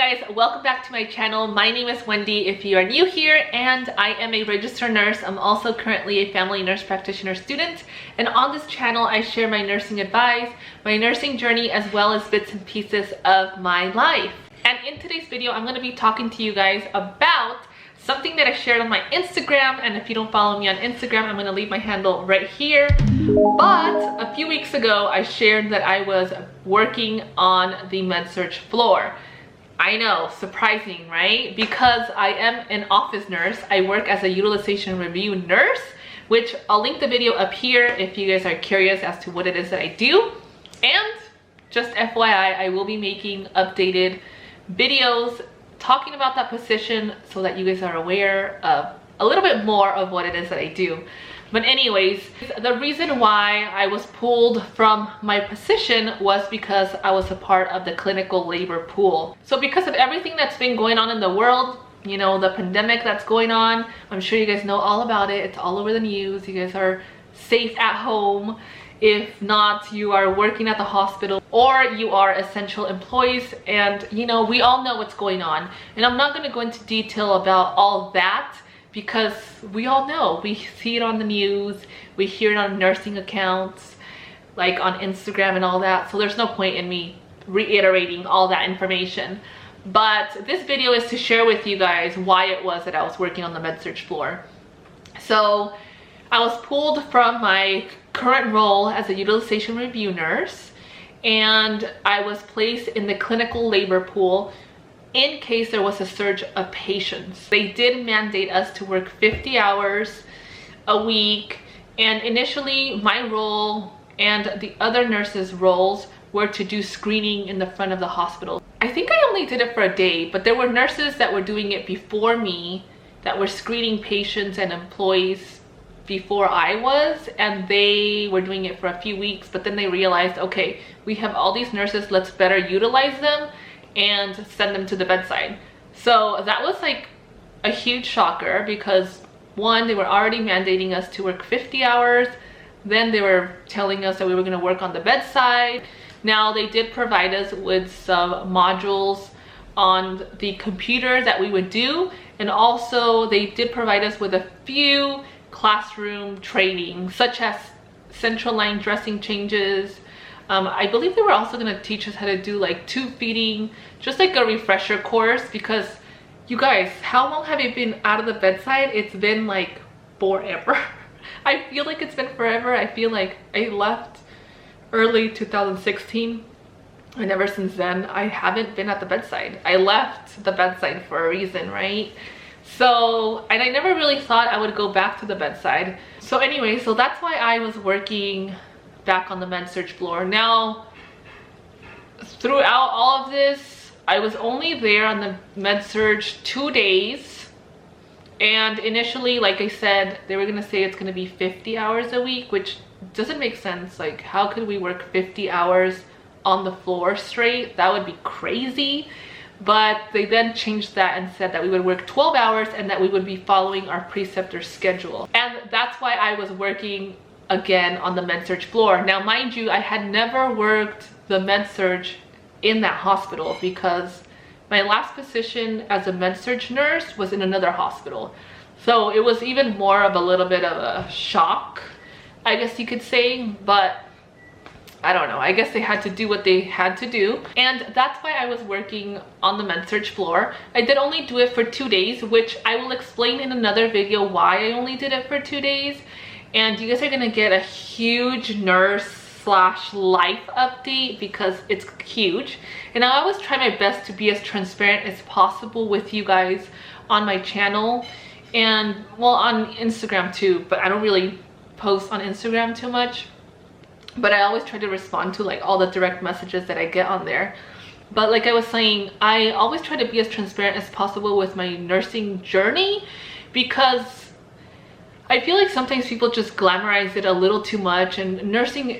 guys, welcome back to my channel. My name is Wendy if you are new here, and I am a registered nurse. I'm also currently a family nurse practitioner student, and on this channel I share my nursing advice, my nursing journey, as well as bits and pieces of my life. And in today's video I'm going to be talking to you guys about something that I shared on my Instagram, and if you don't follow me on Instagram, I'm going to leave my handle right here. But a few weeks ago I shared that I was working on the Med-Surg floor. I know, surprising, right? Because I am an office nurse. I work as a utilization review nurse, which I'll link the video up here if you guys are curious as to what it is that I do. And just FYI, I will be making updated videos talking about that position so that you guys are aware of a little bit more of what it is that I do. But anyways, the reason why I was pulled from my position was because I was a part of the clinical labor pool. So because of everything that's been going on in the world, you know, the pandemic that's going on, I'm sure you guys know all about it. It's all over the news. You guys are safe at home. If not, you are working at the hospital or you are essential employees, and you know, we all know what's going on. And I'm not going to go into detail about all that because we all know. We see it on the news, we hear it on nursing accounts, like on Instagram and all that. So there's no point in me reiterating all that information. But this video is to share with you guys why it was that I was working on the Med-Surg floor. So I was pulled from my current role as a utilization review nurse, and I was placed in the clinical labor pool in case there was a surge of patients. They did mandate us to work 50 hours a week, and initially my role and the other nurses' roles were to do screening in the front of the hospital. I think I only did it for a day, but there were nurses that were doing it before me that were screening patients and employees before I was, and they were doing it for a few weeks, but then they realized, okay, we have all these nurses, let's better utilize them and send them to the bedside. So that was like a huge shocker because one, they were already mandating us to work 50 hours. Then they were telling us that we were going to work on the bedside. Now they did provide us with some modules on the computer that we would do, and also they did provide us with a few classroom training, such as central line dressing changes. I believe they were also going to teach us how to do like tube feeding, just like a refresher course, because you guys, how long have you been out of the bedside? It's been like forever. I feel like it's been forever. I feel like I left early 2016, and ever since then I haven't been at the bedside. I left the bedside for a reason, right? So, and I never really thought I would go back to the bedside. So anyway, so that's why I was working back on the Med-Surg floor. Now, throughout all of this, I was only there on the Med-Surg 2 days. And initially, like I said, they were gonna say it's gonna be 50 hours a week, which doesn't make sense. Like, how could we work 50 hours on the floor straight? That would be crazy. But they then changed that and said that we would work 12 hours and that we would be following our preceptor's schedule. And that's why I was working again on the Med-Surg floor. Now, mind you, I had never worked the Med-Surg in that hospital because my last position as a Med-Surg nurse was in another hospital. So it was even more of a little bit of a shock, I guess you could say. But I don't know, I guess they had to do what they had to do. And that's why I was working on the Med-Surg floor. I did only do it for 2 days, which I will explain in another video why I only did it for 2 days. And you guys are gonna get a huge nurse/life update because it's huge. And I always try my best to be as transparent as possible with you guys on my channel, and well, on Instagram too, but I don't really post on Instagram too much. But I always try to respond to like all the direct messages that I get on there. But like I was saying, I always try to be as transparent as possible with my nursing journey, because I feel like sometimes people just glamorize it a little too much, and nursing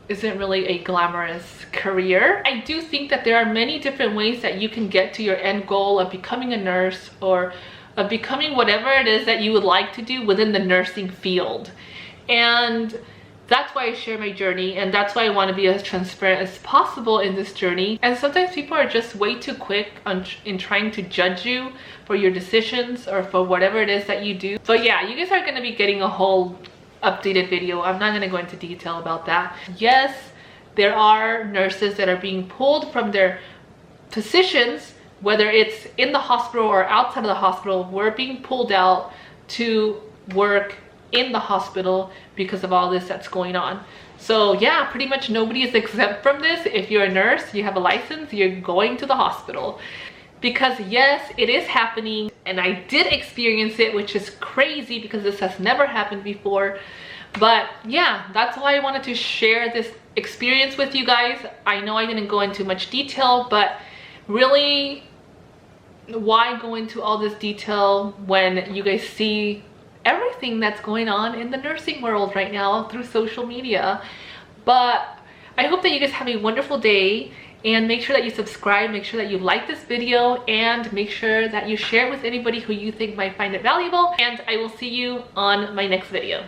isn't really a glamorous career. I do think that there are many different ways that you can get to your end goal of becoming a nurse, or of becoming whatever it is that you would like to do within the nursing field. And That's why I share my journey, and that's why I want to be as transparent as possible in this journey. And sometimes people are just way too quick in trying to judge you for your decisions or for whatever it is that you do. But yeah, you guys are going to be getting a whole updated video. I'm not going to go into detail about that. Yes, there are nurses that are being pulled from their positions, whether it's in the hospital or outside of the hospital. We're being pulled out to work in the hospital because of all this that's going on. So yeah, pretty much nobody is exempt from this. If you're a nurse, you have a license, you're going to the hospital. Because yes, it is happening, and I did experience it, which is crazy because this has never happened before. But yeah, that's why I wanted to share this experience with you guys. I know I didn't go into much detail, but really, why go into all this detail when you guys see everything that's going on in the nursing world right now through social media? But I hope that you guys have a wonderful day, and make sure that you subscribe, make sure that you like this video, and make sure that you share it with anybody who you think might find it valuable. And I will see you on my next video.